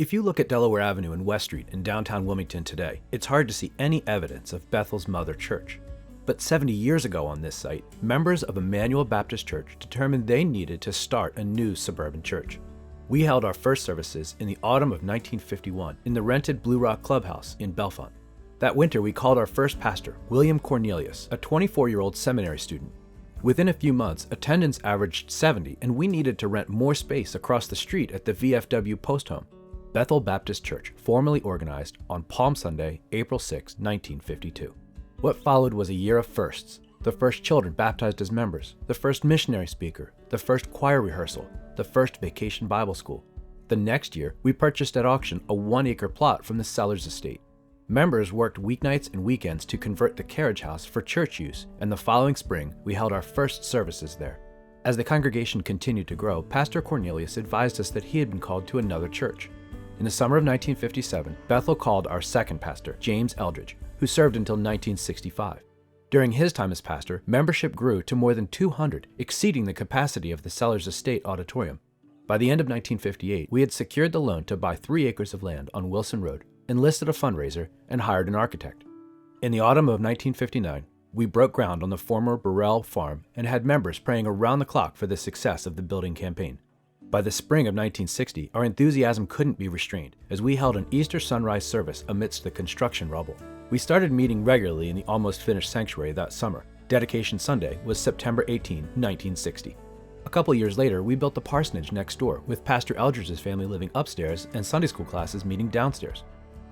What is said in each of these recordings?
If you look at Delaware Avenue and West Street in downtown Wilmington today, it's hard to see any evidence of Bethel's mother church. But 70 years ago on this site, members of Emmanuel Baptist Church determined they needed to start a new suburban church. We held our first services in the autumn of 1951 in the rented Blue Rock Clubhouse in Bellefonte. That winter, we called our first pastor, William Cornelius, a 24-year-old seminary student. Within a few months, attendance averaged 70, and we needed to rent more space across the street at the VFW post home. Bethel Baptist Church formally organized on Palm Sunday, April 6, 1952. What followed was a year of firsts. The first children baptized as members, the first missionary speaker, the first choir rehearsal, the first vacation Bible school. The next year, we purchased at auction a 1-acre plot from the seller's estate. Members worked weeknights and weekends to convert the carriage house for church use, and the following spring, we held our first services there. As the congregation continued to grow, Pastor Cornelius advised us that he had been called to another church. In the summer of 1957, Bethel called our second pastor, James Eldridge, who served until 1965. During his time as pastor, membership grew to more than 200, exceeding the capacity of the seller's estate auditorium. By the end of 1958, we had secured the loan to buy 3 acres of land on Wilson Road, enlisted a fundraiser, and hired an architect. In the autumn of 1959, we broke ground on the former Burrell farm and had members praying around the clock for the success of the building campaign. By the spring of 1960, our enthusiasm couldn't be restrained as we held an Easter sunrise service amidst the construction rubble. We started meeting regularly in the almost finished sanctuary that summer. Dedication Sunday was September 18, 1960. A couple years later, we built the parsonage next door with Pastor Eldridge's family living upstairs and Sunday school classes meeting downstairs.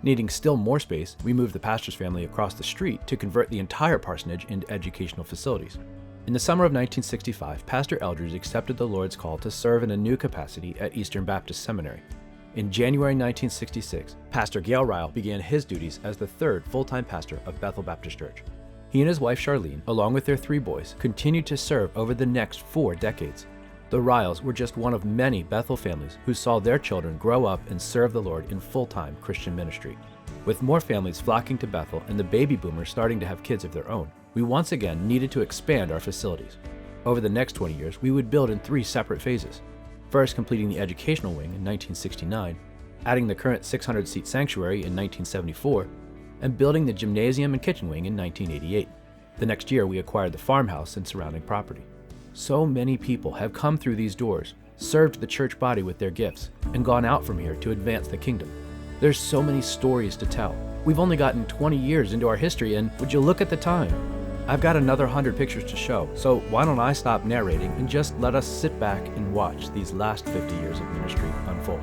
Needing still more space, we moved the pastor's family across the street to convert the entire parsonage into educational facilities. In the summer of 1965, Pastor Eldridge accepted the Lord's call to serve in a new capacity at Eastern Baptist Seminary. In January 1966, Pastor Gail Ryle began his duties as the third full-time pastor of Bethel Baptist Church. He and his wife Charlene, along with their 3 boys, continued to serve over the next 4 decades. The Ryles were just one of many Bethel families who saw their children grow up and serve the Lord in full-time Christian ministry. With more families flocking to Bethel and the baby boomers starting to have kids of their own, we once again needed to expand our facilities. Over the next 20 years, we would build in 3 separate phases. First, completing the educational wing in 1969, adding the current 600-seat sanctuary in 1974, and building the gymnasium and kitchen wing in 1988. The next year, we acquired the farmhouse and surrounding property. So many people have come through these doors, served the church body with their gifts, and gone out from here to advance the kingdom. There's so many stories to tell. We've only gotten 20 years into our history, and would you look at the time? I've got another 100 pictures to show, so why don't I stop narrating and just let us sit back and watch these last 50 years of ministry unfold.